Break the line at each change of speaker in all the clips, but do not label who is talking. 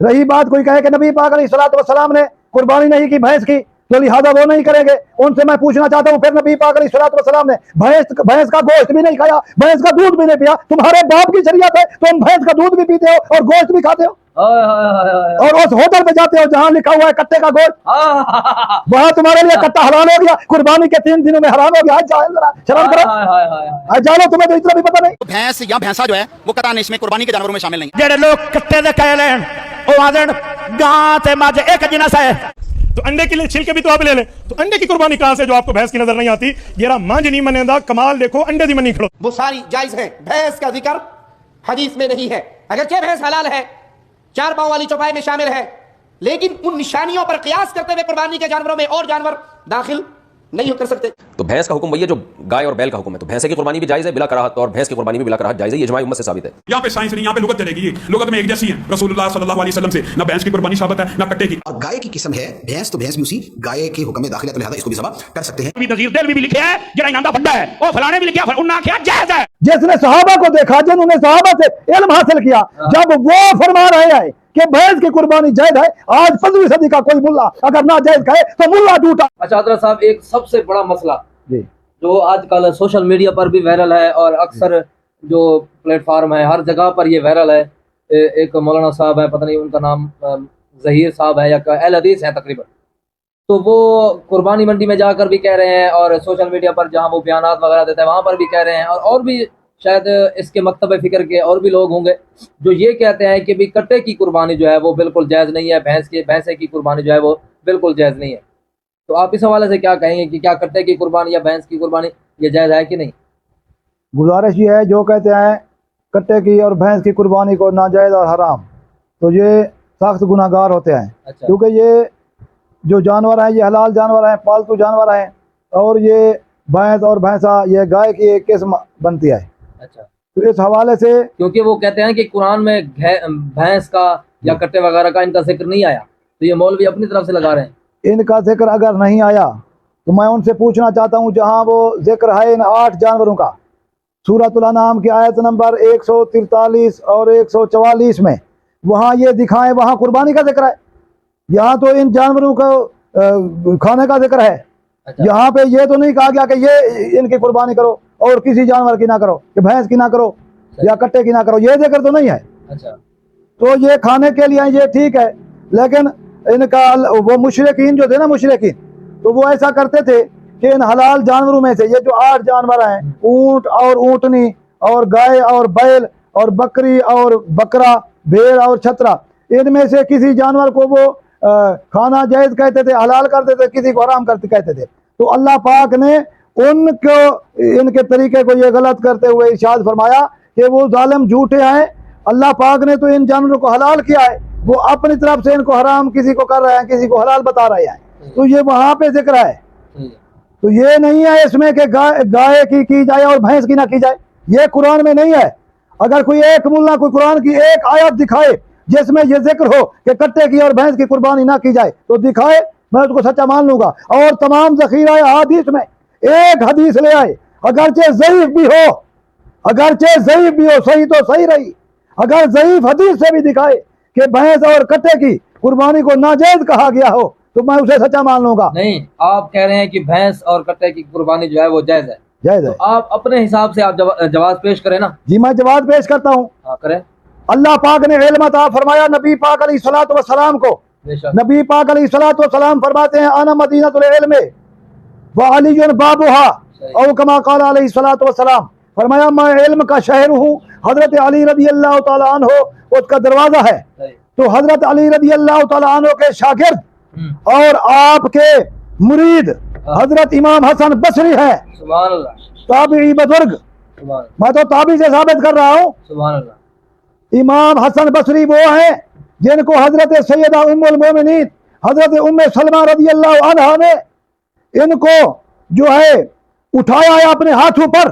रही बात कोई कहे कि नबी पाक अलैहिस्सलाम ने कुर्बानी नहीं की भैंस की, तो लिहाजा वो नहीं करेंगे। उनसे मैं पूछना चाहता हूँ, फिर नबी पाक अलैहिस्सलाम ने भैंस का गोश्त भी नहीं खाया, भैंस का दूध भी नहीं पिया। तुम्हारे बाप की शरीयत है, तुम भैंस का दूध भी पीते हो और गोश्त भी खाते हो, और उस होटल पे जाते हो जहाँ लिखा हुआ है कट्टे का गोश्त, वहां तुम्हारे लिए कट्टा हलाल हो गया, कुर्बानी के 3 दिनों में हराम हो गया। शर्म करो, जानो, तुम्हें तो इतना भी पता नहीं।
भैंस या भैंसा जो है वो कतान इसमें कुर्बानी के जानवरों में शामिल नहीं।
जेड़े लोग कट्टे दे कह लेन ओ आदन गां ते मज एक जिनस है,
तो अंडे के लिए छिलके भी तो आप ले लें, तो अंडे की कुर्बानी कहां से जो आपको भैंस की नजर नहीं आती। येरा मांझ नहीं मनेंदा, कमाल देखो अंडे दी मनी खड़ो।
वो सारी जायज है, भैंस का जिक्र हदीस में नहीं है। अगरचे भैंस हलाल है, 4 पांव वाली चौपाई में शामिल है, लेकिन उन निशानियों पर कियास करते हुए कुर्बानी के जानवरों में और जानवर दाखिल नहीं कर सकते।
तो भैंस का हुक्म वही है जो गाय और बैल का हुक्म है, तो भैंस की कुर्बानी भी जायज है बिला कराहत, और भैंस की कुर्बानी भी बिला कराहत जायज है। ये इजमाई उम्मत से साबित है।
यहाँ पे साइंस नहीं, यहाँ पे लुगत चलेगी। लुगत में एक जैसी है रसूलुल्लाह सल्लल्लाहु अलैहि वसल्लम से ना भैंस की कुर्बानी साबित है ना कट्टे की।
और गाय की किस्म है भैंस, तो भैंस भी उसी गाय के हुक्म में दाखिल है, तो लिहाजा इसको भी ज़बह कर सकते हैं।
नज़ीर दिल भी लिखा है, जरा इनाम फंडा है ओ फलाने भी लिखा, उन्होंने क्या जायज है।
जिसने सहाबा को देखा, जिन्होंने सहाबा से इल्म हासिल किया, जब वो फरमा रहे हैं कि भैंस की कुर्बानी जायज है, आज 15वीं सदी का कोई मुल्ला अगर ना जायज कहे तो मुल्ला झूठा।
अच्छा हजरत साहब, एक सबसे बड़ा मसला
जी
जो आजकल सोशल मीडिया पर भी वायरल है और अक्सर जो प्लेटफार्म है हर जगह पर ये वायरल है। एक मौलाना साहब है, पता नहीं उनका नाम ज़हीर साहब है या अहल हदीस है तकरीबन, तो वो कुर्बानी मंडी में जाकर भी कह रहे हैं और सोशल मीडिया पर जहाँ वो बयानात वगैरह देते हैं वहाँ पर भी कह रहे हैं, और भी शायद इसके मकतब फ़िक्र के और भी लोग होंगे जो ये कहते हैं कि भी कट्टे की कुर्बानी जो है वो बिल्कुल जायज़ नहीं है, भैंसे की कुर्बानी जो है वो बिल्कुल जायज़ नहीं है। तो आप इस हवाले से क्या कहेंगे कि क्या कट्टे की कुर्बानी या भैंस की कुर्बानी ये जायज़ है कि नहीं?
गुजारिश ये है, जो कहते हैं कट्टे की और भैंस की कुर्बानी को नाजायज़ और हराम, तो ये सख्त गुनाहगार होते हैं।
अच्छा।
क्योंकि ये जो जानवर हैं ये हलाल जानवर हैं, पालतू जानवर हैं, और ये भैंस और भैंसा ये गाय की एक किस्म बनती है।
अच्छा,
तो इस हवाले से,
क्योंकि वो कहते हैं कि कुरान में भैंस का या कट्टे वगैरह का इनका जिक्र नहीं आया, तो ये मौलवी अपनी तरफ से लगा रहे हैं।
इनका जिक्र अगर नहीं आया तो मैं उनसे पूछना चाहता हूँ, जहाँ वो जिक्र है इन 8 जानवरों का सूरतुल अनाम की आयत नंबर 143 और 144 में, वहाँ ये दिखाएं, वहाँ कुर्बानी का जिक्र है। यहाँ तो इन जानवरों को खाने का जिक्र है।
अच्छा।
यहाँ पे ये तो नहीं कहा गया कि ये इनकी कुर्बानी करो और किसी जानवर की ना करो, कि भैंस की ना करो या कट्टे की ना करो, ये जिक्र तो नहीं है।
अच्छा,
तो ये खाने के लिए ये ठीक है, लेकिन इनका वो मुशरिकीन जो थे ना, मुशरिकीन, तो वो ऐसा करते थे कि इन हलाल जानवरों में से ये जो 8 जानवर हैं, ऊंट और ऊंटनी और गाय और बैल और बकरी और बकरा, भेड़ और छतरा, इनमें से किसी जानवर को वो खाना जायज़ कहते थे, हलाल करते थे, किसी को हराम करते कहते थे। तो अल्लाह पाक ने उनको इनके तरीके को ये गलत करते हुए इरशाद फरमाया कि वो जालिम झूठे हैं। अल्लाह पाक ने तो इन जानवरों को हलाल किया है, वो अपनी तरफ से इनको हराम किसी को कर रहे हैं, किसी को हलाल बता रहे हैं, तो ये वहाँ पे जिक्र है। तो ये नहीं है इसमें कि गाय की जाए और भैंस की ना की जाए, ये कुरान में नहीं है। अगर कोई एक मुल्ला कोई कुरान की एक आयत दिखाए जिसमें ये जिक्र हो कि कट्टे की और भैंस की कुर्बानी ना की जाए, तो दिखाए, मैं उसको सच्चा मान लूंगा। और तमाम ज़ख़ीरा हदीस में एक हदीस ले आए, अगरचे ज़ईफ़ भी हो, अगरचे ज़ईफ़ भी हो, सही तो सही रही, अगर ज़ईफ़ हदीस से भी दिखाए कि भैंस और कट्टे की कुर्बानी को नाजायज कहा गया हो, तो मैं उसे सच्चा मान लूंगा।
नहीं, आप कह रहे हैं कि भैंस और कट्टे की कुर्बानी जो है वो जायज़ है।
जायज़ है।
तो आप अपने हिसाब से आप जवाब पेश करें ना।
जी, मैं जवाब पेश करता हूँ।
हाँ, करें।
अल्लाह पाक ने इल्म अता फरमाया नबी पाक अलैहिस्सलातु वस्सलाम को। नबी पाक अलैहिस्सलातु वस्सलाम फरमाते हैं, आना मदीनतुल इल्म व अलीयुन बाबुहा, और कमा क़ाल अलैहिस्सलातु वस्सलाम, फरमाया मैं इल्म का शहर हूँ, हजरत अली रज़ी अल्लाह तआला अन्हु उसका दरवाजा है। तो हजरत अली रज़ी अल्लाह तआला अन्हु के शागिर्द और आपके मुरीद हजरत इमाम हसन बसरी है,
सुभान अल्लाह,
ताबी बुजुर्ग। मैं तो ताबी से साबित कर रहा हूँ।
सुभान अल्लाह।
इमाम हसन बसरी वो हैं जिनको हजरत सैयदा उम्मुल मोमिनीन हजरत उम्मे सलमा रज़ी अल्लाह अन्हा ने इनको जो है उठाया है अपने हाथों पर,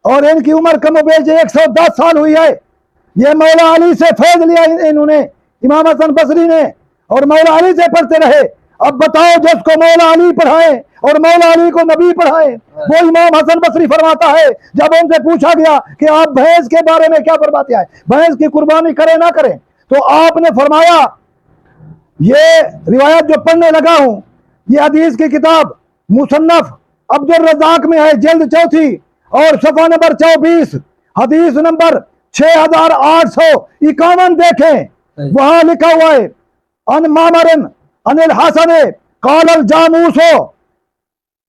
और इनकी उम्र कमोबेश 110 साल हुई है। ये मौला अली से फैज़ लिया इन्होंने, इमाम हसन बसरी ने, और मौला अली से पढ़ते रहे। अब बताओ, जिसको मौला अली पढ़ाए और मौला अली को नबी पढ़ाए, वो इमाम हसन बसरी फरमाता है, जब उनसे पूछा गया कि आप भैंस के बारे में क्या फरमाते हैं, भैंस की कुर्बानी करें ना करें, तो आपने फरमाया, ये रिवायत जो पढ़ने लगा हूं, ये हदीस की किताब मुसन्नफ अब्दुल रज़ाक में है, जल्द 4 और सफ़ा नंबर 24, हदीस नंबर 6851 देखें, वहां लिखा हुआ है, अन मामरन अनिल हसन कालल जामूसो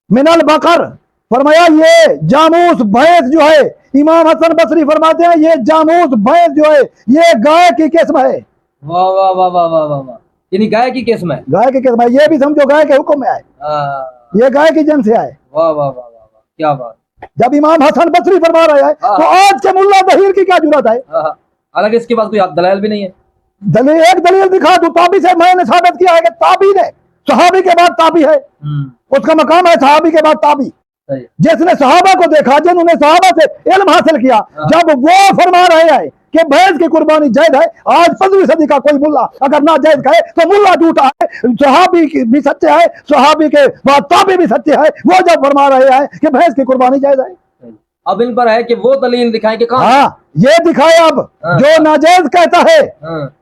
मिनल बकर, फरमाया ये जामूस भैंस जो है, इमाम हसन बसरी फरमाते हैं ये जामूस भैंस जो है ये गाय की किस्म है।
वाह वाह वाह वाह वाह वाह वाह, यानी गाय की किस्म है,
गाय की किस्म है, ये भी समझो गाय के हुक्म में आए, ये गाय की जन से आए।
वाह वाह वाह वाह वाह, क्या बात।
जब इमाम हसन बसरी फरमा रहा है तो आज के मुल्ला दहीर की क्या जरूरत है?
हालांकि इसके पास कोई दलाल भी नहीं है।
दलील, एक दलील दिखा दो, ताबी से मैंने साबित किया है कि ताबी ने सहाबी के बाद ताबी है, उसका मकाम है सहाबी के बाद ताबी। जिसने सहाबा को देखा, जिन्होंने सहाबा से इल्म हासिल किया, जब वो फरमा रहे हैं कि भैंस की कुर्बानी जायज है, आज 15वीं सदी का कोई मुल्ला अगर ना जायज कहे तो मुल्ला झूठा है। सहाबी भी सच्चे है, सहाबी के बाद ताबी भी सच्चे है, वो जब फरमा रहे हैं कि भैंस की कुर्बानी जायज है।
अब इन पर है कि वो दलील दिखाएं कि कहां।
हाँ, ये दिखाए अब जो नाजायज कहता है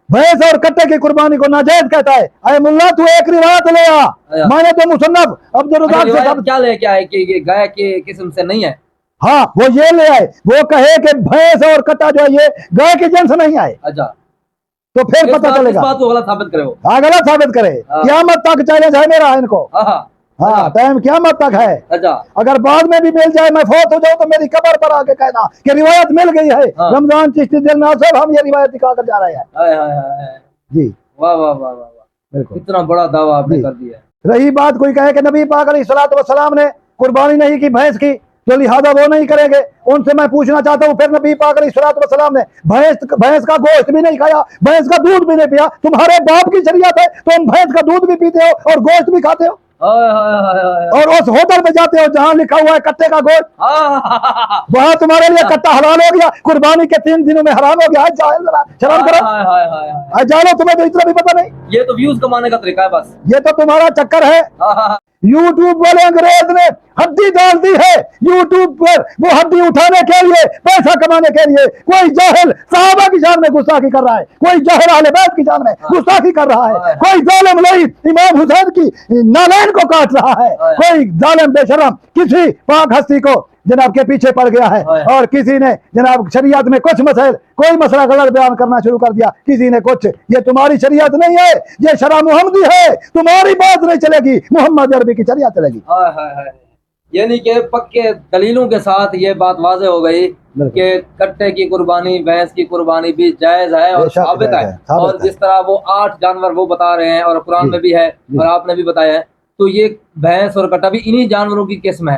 भैंस और कट्टे की कुर्बानी को नाजायज कहता है। अरे मुल्ला तू एक रिवायत ले आ, मैंने तो मुसन्नफ अब्दुल रज़ाक से सब
क्या ले क्या है कि ये गाय की किस्म से नहीं है।
हाँ, वो ये ले आए, वो कहे कि भैंस और कट्टा जो है ये गाय के जन से नहीं आए,
अच्छा,
तो फिर पता चलेगा।
इस बात को गलत साबित करे वो।
हाँ, गलत साबित करे। क़यामत तक चैलेंज है मेरा इनको। हाँ, टाइम क़यामत तक है।
अच्छा,
अगर बाद में भी मिल जाए, मैं फौत हो जाऊं तो मेरी कब्र पर आके कहना कि रिवायत मिल गई है। रमजान चिश्ती दिल नासिर हम ये रिवायत दिखा कर जा रहे हैं। जी,
वाह वाह वाह वाह,
बिल्कुल,
इतना बड़ा दावा आपने कर दिया।
रही बात, कोई कहे कि नबी पाक अलैहिस्सलातु वस्सलाम ने कुर्बानी नहीं की भैंस की, तो लिहाजा वो नहीं करेंगे, उनसे मैं पूछना चाहता हूँ, फिर नबी पाक अलैहिस्सलातु वस्सलाम ने भैंस का गोश्त भी नहीं खाया, भैंस का दूध भी नहीं पिया, तुम्हारे बाप की शरीयत है तो तुम भैंस का दूध भी पीते हो और गोश्त भी खाते हो, और उस होटल पे जाते हो जहाँ लिखा हुआ है कट्टे का गोश्त, वहां तुम्हारे लिए कट्टा हलाल हो गया, कुर्बानी के 3 दिनों में हराम हो गया। शर्म करो, जानो, तुम्हें तो इतना भी पता नहीं।
ये तो व्यूज कमाने का तरीका है बस,
ये तो तुम्हारा चक्कर है। यूट्यूब वाले अंग्रेज ने हड्डी डाल दी है यूट्यूब पर, वो हड्डी उठाने के लिए, पैसा कमाने के लिए। कोई जाहिल सहाबा की शान में गुस्ताखी कर रहा है, कोई जाहिल अहले बैत की शान में गुस्ताखी कर रहा है, कोई जालिम लईद इमाम हुसैन की नालैन को काट रहा है, कोई जालिम बेशरम किसी पाक हस्ती को जनाब के पीछे पड़ गया है, और किसी ने जनाब शरीयत में कुछ मसले, कोई मसला गलत बयान करना शुरू कर दिया, किसी ने कुछ। ये तुम्हारी शरीयत नहीं है, ये शरा मुहम्मदी है, तुम्हारी बात नहीं चलेगी, मोहम्मद अरबी की शरीयत चलेगी।
यानी कि पक्के दलीलों के साथ ये बात वाज़ेह हो गई कि कट्टे की कुर्बानी, भैंस की कुर्बानी भी जायज है और साबित है। और जिस तरह वो 8 जानवर वो बता रहे हैं और कुरान में भी है और आपने भी बताया है, तो ये भैंस और कट्टा भी इन्हीं जानवरों की किस्म है।